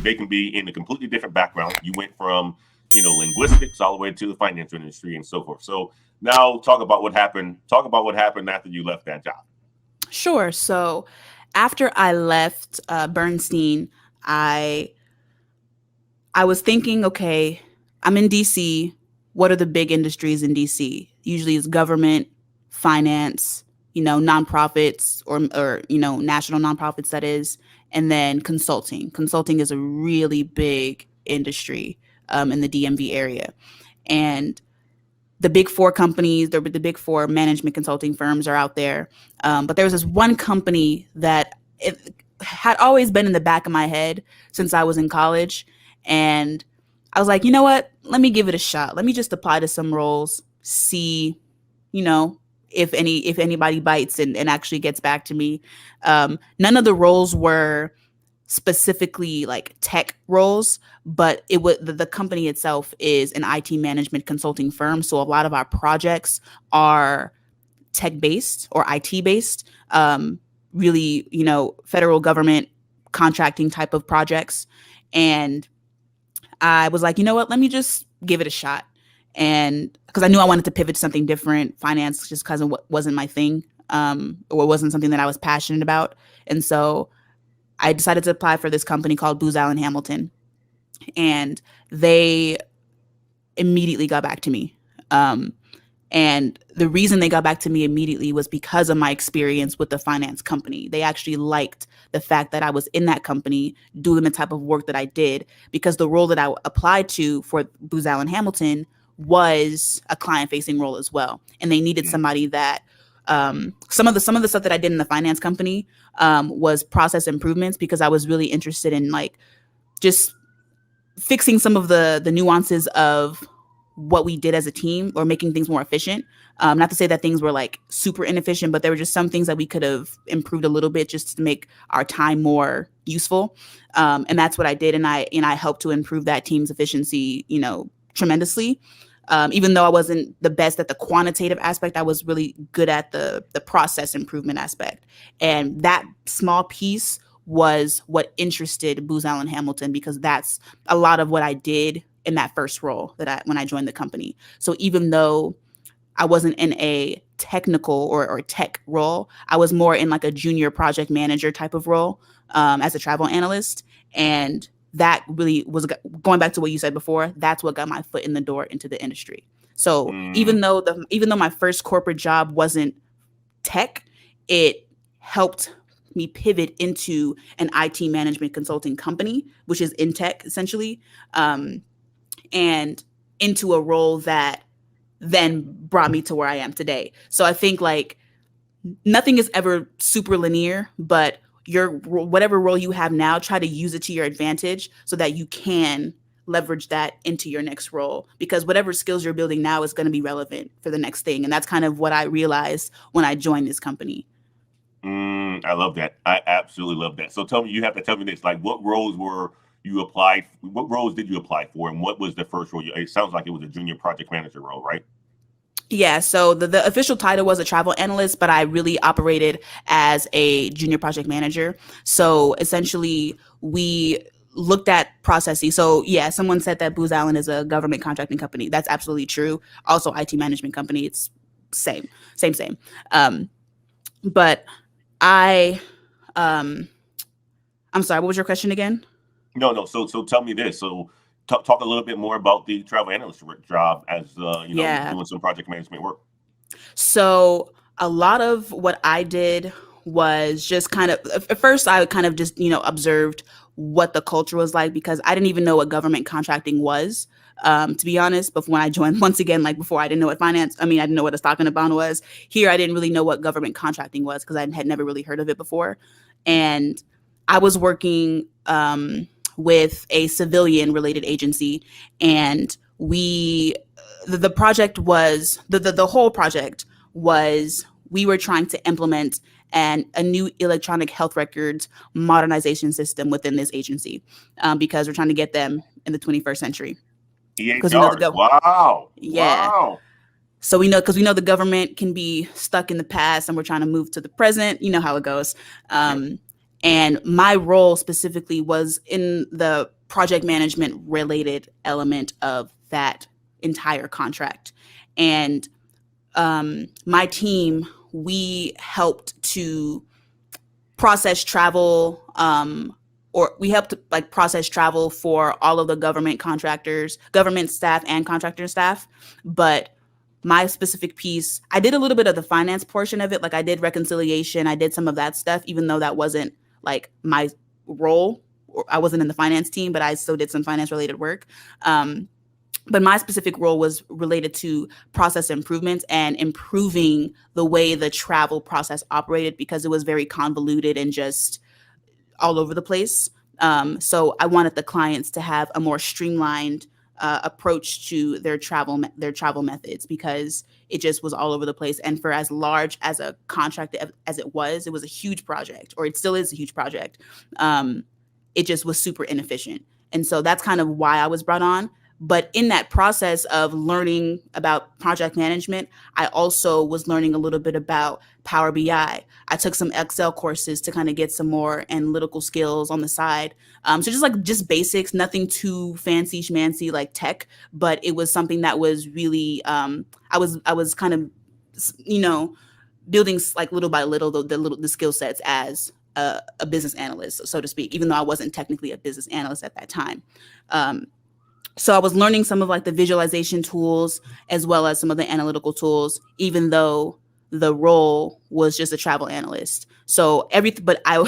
they can be in a completely different background. You went from, linguistics all the way to the financial industry and so forth. So now talk about what happened. Talk about what happened after you left that job. Sure. So after I left Bernstein, I was thinking, okay, I'm in DC. What are the big industries in DC? Usually it's government, finance, nonprofits or national nonprofits, that is, and then consulting. Consulting is a really big industry in the DMV area. And the big four companies, the big four management consulting firms are out there. But there was this one company that it had always been in the back of my head since I was in college. And I was like, you know what? Let me give it a shot. Let me just apply to some roles, see, if anybody bites and actually gets back to me. None of the roles were specifically like tech roles, but the company itself is an IT management consulting firm. So a lot of our projects are tech based or IT based, really, federal government contracting type of projects. And I was like, you know what, let me just give it a shot. And because I knew I wanted to pivot to something different, finance just because it wasn't my thing, or it wasn't something that I was passionate about. And so I decided to apply for this company called Booz Allen Hamilton, and they immediately got back to me. And the reason they got back to me immediately was because of my experience with the finance company. They actually liked the fact that I was in that company doing the type of work that I did, because the role that I applied to for Booz Allen Hamilton was a client-facing role as well. And they needed somebody that some of the stuff that I did in the finance company was process improvements, because I was really interested in like just fixing some of the nuances of what we did as a team, or making things more efficient. Not to say that things were like super inefficient, but there were just some things that we could have improved a little bit just to make our time more useful. And that's what I did. And I helped to improve that team's efficiency, tremendously. Even though I wasn't the best at the quantitative aspect, I was really good at the process improvement aspect. And that small piece was what interested Booz Allen Hamilton, because that's a lot of what I did in that first role when I joined the company. So even though I wasn't in a technical or tech role, I was more in like a junior project manager type of role as a travel analyst. And that really was, going back to what you said before, that's what got my foot in the door into the industry. So even though my first corporate job wasn't tech, it helped me pivot into an IT management consulting company, which is in tech essentially, and into a role that then brought me to where I am today. So I think like nothing is ever super linear, but whatever role you have now, try to use it to your advantage so that you can leverage that into your next role, because whatever skills you're building now is going to be relevant for the next thing. And that's kind of what I realized when I joined this company. I love that. I absolutely love that. So you have to tell me this, like what roles did you apply for, and what was the first role? It sounds like it was a junior project manager role, right? Yeah, so the official title was a travel analyst, but I really operated as a junior project manager. So essentially, we looked at processes. So yeah, someone said that Booz Allen is a government contracting company. That's absolutely true. Also, IT management company. It's same. But I'm sorry, what was your question again? No. So tell me this. So talk a little bit more about the travel analyst job as Yeah. doing some project management work. So a lot of what I did was just kind of, at first I kind of just, observed what the culture was like, because I didn't even know what government contracting was, to be honest. But when I joined, once again, like before, I didn't know what I didn't know what a stock and a bond was. Here, I didn't really know what government contracting was, because I had never really heard of it before. And I was working with a civilian related agency, and the project was the whole project was we were trying to implement a new electronic health records modernization system within this agency, because we're trying to get them in the 21st century. Because wow. Yeah. Wow. So because we know the government can be stuck in the past, and we're trying to move to the present. You know how it goes. And my role specifically was in the project management related element of that entire contract. And my team, we helped to process travel, or we helped like process travel for all of the government contractors, government staff and contractor staff. But my specific piece, I did a little bit of the finance portion of it. Like I did reconciliation, I did some of that stuff, even though that wasn't like my role. I wasn't in the finance team, but I still did some finance related work. But my specific role was related to process improvements and improving the way the travel process operated, because it was very convoluted and just all over the place. So I wanted the clients to have a more streamlined approach to their travel methods, because it just was all over the place. And for as large as a contract as it was a huge project, or it still is a huge project. It just was super inefficient. And so that's kind of why I was brought on. But in that process of learning about project management, I also was learning a little bit about Power BI. I took some Excel courses to kind of get some more analytical skills on the side. So just basics, nothing too fancy schmancy like tech, but it was something that was really, I was kind of, building like little by little the skill sets as a business analyst, so to speak, even though I wasn't technically a business analyst at that time. So I was learning some of like the visualization tools as well as some of the analytical tools, even though the role was just a travel analyst. So but I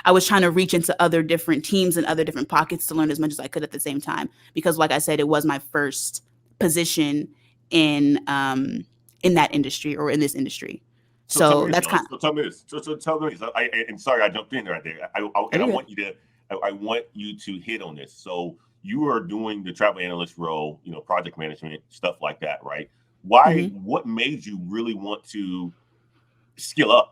was trying to reach into other different teams and other different pockets to learn as much as I could at the same time, because like I said, it was my first position in that industry, or in this industry. So that's kind of. So tell me this. So tell me this. And sorry, I jumped in right there. I want you to hit on this. So you are doing the travel analyst role, project management, stuff like that, right? Why? Mm-hmm. What made you really want to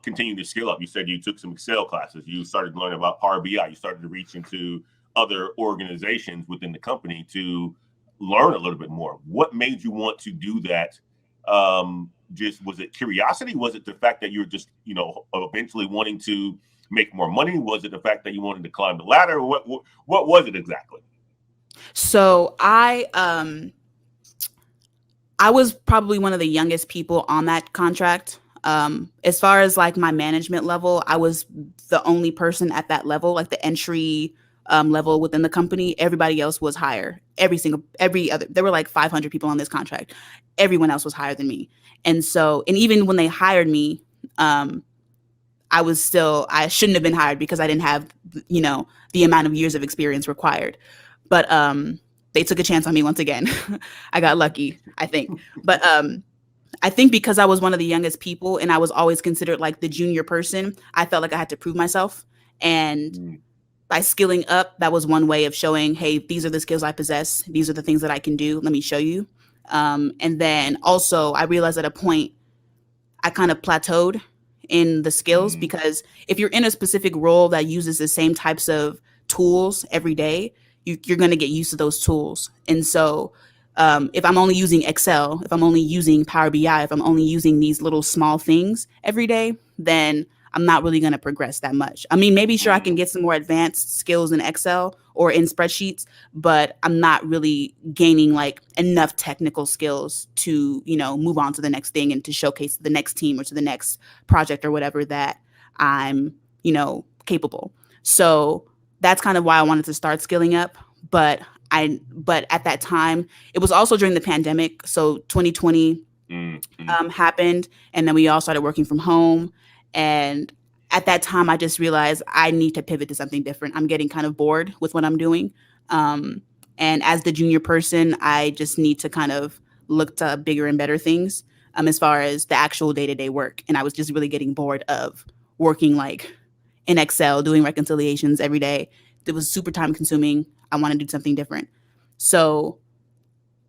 continue to skill up? You said you took some Excel classes. You started learning about Power BI. You started to reach into other organizations within the company to learn a little bit more. What made you want to do that? Was it curiosity? Was it the fact that you're just, eventually wanting to make more money? Was it the fact that you wanted to climb the ladder? What was it exactly? So I was probably one of the youngest people on that contract. As far as like my management level, I was the only person at that level, like the entry level within the company. Everybody else was higher. There were like 500 people on this contract. Everyone else was higher than me. And even when they hired me, I shouldn't have been hired because I didn't have, the amount of years of experience required. But they took a chance on me once again. I got lucky, I think. But I think because I was one of the youngest people and I was always considered like the junior person, I felt like I had to prove myself. And by skilling up, that was one way of showing, hey, these are the skills I possess. These are the things that I can do. Let me show you. And then also I realized at a point I kind of plateaued in the skills, because if you're in a specific role that uses the same types of tools every day, you're going to get used to those tools. And so if I'm only using Excel, if I'm only using Power BI, if I'm only using these little small things every day, then I'm not really going to progress that much. I mean, maybe sure I can get some more advanced skills in Excel or in spreadsheets, but I'm not really gaining like enough technical skills to, move on to the next thing and to showcase the next team or to the next project or whatever that I'm, capable. So that's kind of why I wanted to start skilling up. But at that time, it was also during the pandemic. So 2020 happened, and then we all started working from home. And at that time, I just realized I need to pivot to something different. I'm getting kind of bored with what I'm doing. And as the junior person, I just need to kind of look to bigger and better things as far as the actual day-to-day work. And I was just really getting bored of working like in Excel, doing reconciliations every day. It was super time consuming. I want to do something different. So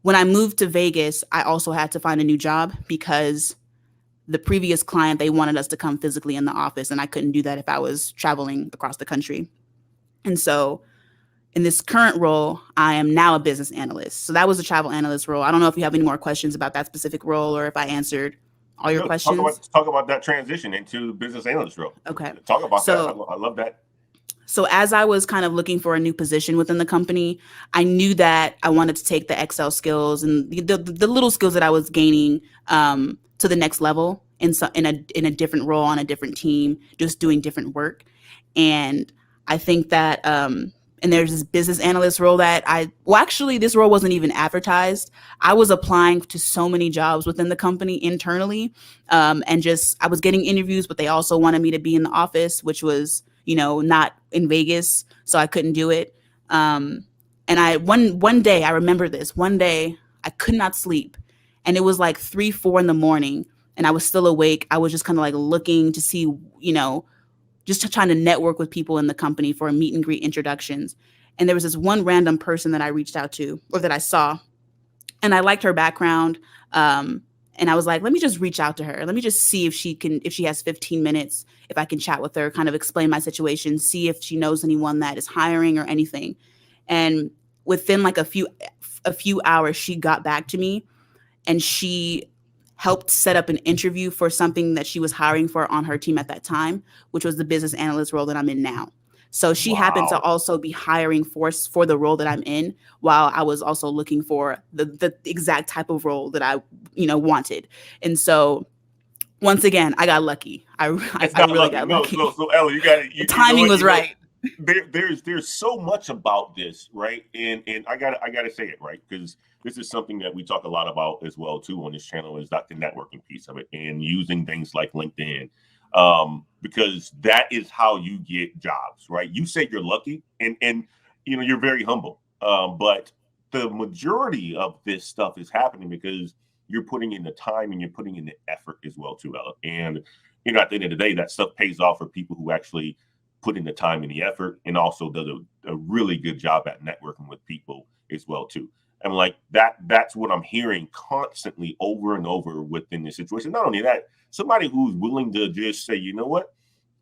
when I moved to Vegas, I also had to find a new job because the previous client, they wanted us to come physically in the office, and I couldn't do that if I was traveling across the country. And so in this current role, I am now a business analyst. So that was a travel analyst role. I don't know if you have any more questions about that specific role or if I answered all your questions. Talk about that transition into business analyst role. Okay. Talk about that. I love that. So as I was kind of looking for a new position within the company, I knew that I wanted to take the Excel skills and the little skills that I was gaining to the next level in a different role on a different team, just doing different work. And I think that and there's this business analyst role that actually this role wasn't even advertised. I was applying to so many jobs within the company internally, and just I was getting interviews, but they also wanted me to be in the office, which was not in Vegas, so I couldn't do it. And one day I remember this. One day I could not sleep, and it was like 3, 4 in the morning, and I was still awake. I was just kind of like looking to see, just trying to network with people in the company for a meet and greet introductions. And there was this one random person that I reached out to, or that I saw, and I liked her background. And I was like, let me just reach out to her. Let me just see if she has 15 minutes, if I can chat with her, kind of explain my situation, see if she knows anyone that is hiring or anything. And within like a few hours, she got back to me, and she helped set up an interview for something that she was hiring for on her team at that time, which was the business analyst role that I'm in now. So she happened to also be hiring for the role that I'm in, while I was also looking for the exact type of role that I wanted. And so once again, I got lucky. I really got lucky. So Ellie, the timing was right. There's so much about this, right? And I gotta say it, right? Because this is something that we talk a lot about as well too on this channel, is that the networking piece of it and using things like LinkedIn, because that is how you get jobs, right? You say you're lucky, and you're very humble, but the majority of this stuff is happening because you're putting in the time and you're putting in the effort as well too, Ella. And at the end of the day, that stuff pays off for people who actually put in the time and the effort, and also does a really good job at networking with people as well too. And like that's what I'm hearing constantly over and over within this situation. Not only that, somebody who's willing to just say, you know what,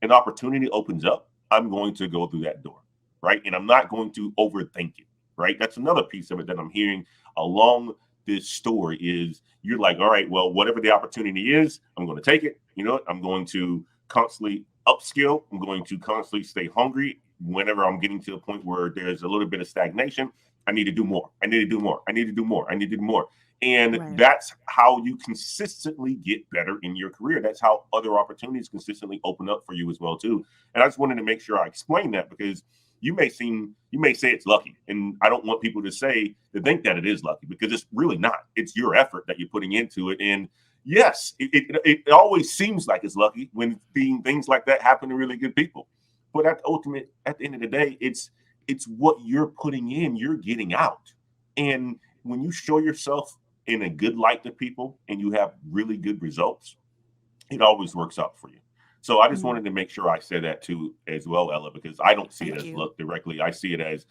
an opportunity opens up, I'm going to go through that door, right? And I'm not going to overthink it, right? That's another piece of it that I'm hearing along this story is you're like, all right, well, whatever the opportunity is, I'm going to take it. You know what? I'm going to constantly upskill. I'm going to constantly stay hungry. Whenever I'm getting to a point where there's a little bit of stagnation, I need to do more. I need to do more. I need to do more. I need to do more. And that's how you consistently get better in your career. That's how other opportunities consistently open up for you as well too. And I just wanted to make sure I explain that, because you may say it's lucky, and I don't want people to think that it is lucky, because it's really not. It's your effort that you're putting into it. And yes, it always seems like it's lucky when things like that happen to really good people. But at the end of the day, it's what you're putting in, you're getting out. And when you show yourself in a good light to people and you have really good results, it always works out for you. So I just wanted to make sure I said that too as well, Ella, because I don't see it as luck directly. I see it as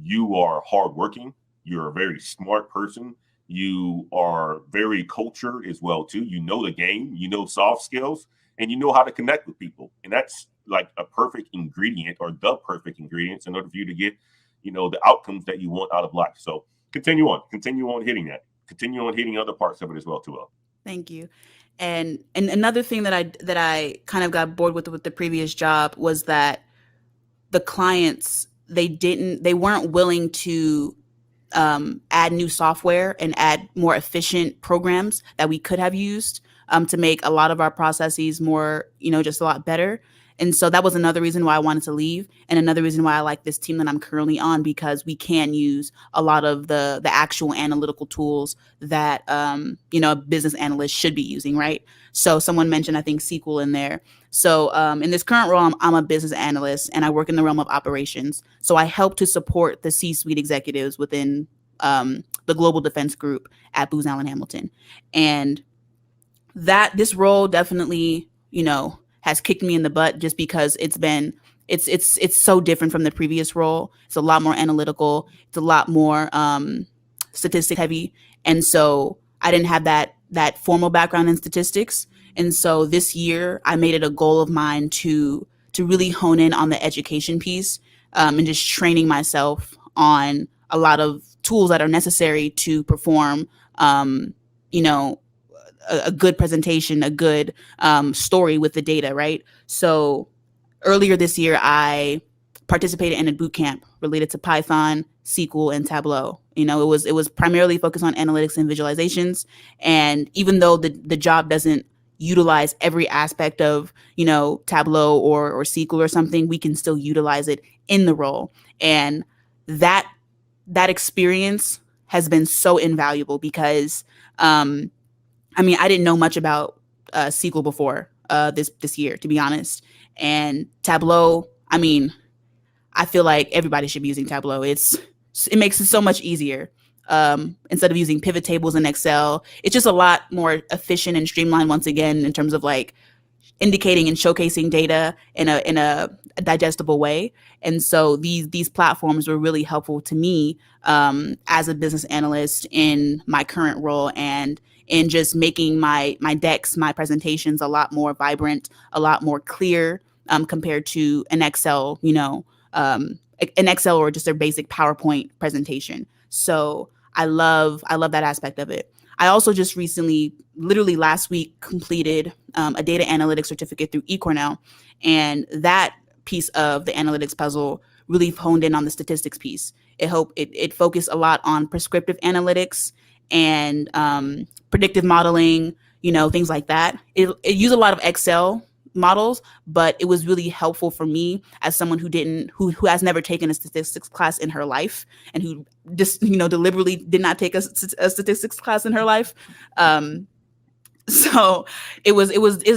you are hardworking. You're a very smart person. You are very cultured as well too. You know the game, you know soft skills, and you know how to connect with people. And that's like a perfect ingredient, or the perfect ingredients, in order for you to get, the outcomes that you want out of life. So continue on hitting that. Continue on hitting other parts of it as well too. Thank you. And another thing that I kind of got bored with the previous job was that the clients, they weren't willing to add new software and add more efficient programs that we could have used to make a lot of our processes more, just a lot better. And so that was another reason why I wanted to leave, and another reason why I like this team that I'm currently on, because we can use a lot of the actual analytical tools that a business analyst should be using, right? So someone mentioned, I think, SQL in there. So in this current role, I'm a business analyst, and I work in the realm of operations. So I help to support the C-suite executives within the global defense group at Booz Allen Hamilton. And this role definitely, has kicked me in the butt, just because it's so different from the previous role. It's a lot more analytical. It's a lot more statistic heavy. And so I didn't have that formal background in statistics. And so this year I made it a goal of mine to really hone in on the education piece, and just training myself on a lot of tools that are necessary to perform, a good presentation, a good story with the data, right? So earlier this year, I participated in a boot camp related to Python, SQL, and Tableau. It was primarily focused on analytics and visualizations. And even though the job doesn't utilize every aspect of, Tableau or SQL or something, we can still utilize it in the role. And that experience has been so invaluable because, I didn't know much about SQL before this year, to be honest. And Tableau, I feel like everybody should be using Tableau. It makes it so much easier. Instead of using pivot tables in Excel, it's just a lot more efficient and streamlined once again in terms of like indicating and showcasing data in a digestible way. And so these platforms were really helpful to me as a business analyst in my current role, and in just making my decks, my presentations a lot more vibrant, a lot more clear compared to an Excel, or just a basic PowerPoint presentation. So I love that aspect of it. I also just recently, literally last week, completed a data analytics certificate through eCornell, and that piece of the analytics puzzle really honed in on the statistics piece. It focused a lot on prescriptive analytics and predictive modeling, things like that. It used a lot of Excel models, but it was really helpful for me as someone who has never taken a statistics class in her life, and who just deliberately did not take a statistics class in her life. So it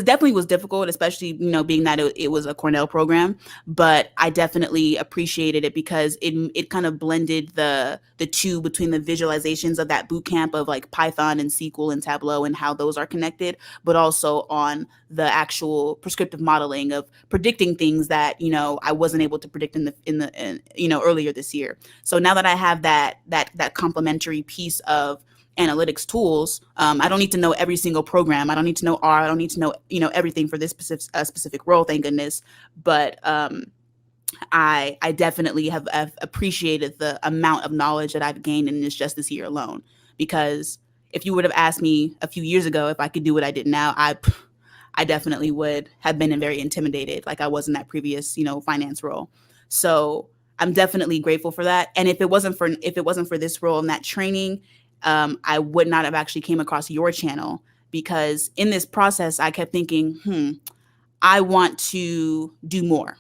definitely was difficult, especially being that it was a Cornell program. But I definitely appreciated it because it kind of blended the two between the visualizations of that boot camp of like Python and SQL and Tableau and how those are connected, but also on the actual prescriptive modeling of predicting things that I wasn't able to predict in the earlier this year. So now that I have that complementary piece of analytics tools, I don't need to know every single program. I don't need to know R. I don't need to know everything for this specific role, thank goodness. But I definitely have appreciated the amount of knowledge that I've gained in just this year alone. Because if you would have asked me a few years ago if I could do what I did now, I definitely would have been very intimidated, like I was in that previous finance role. So I'm definitely grateful for that. And if it wasn't for this role and that training, I would not have actually came across your channel, because in this process, I kept thinking, I want to do more.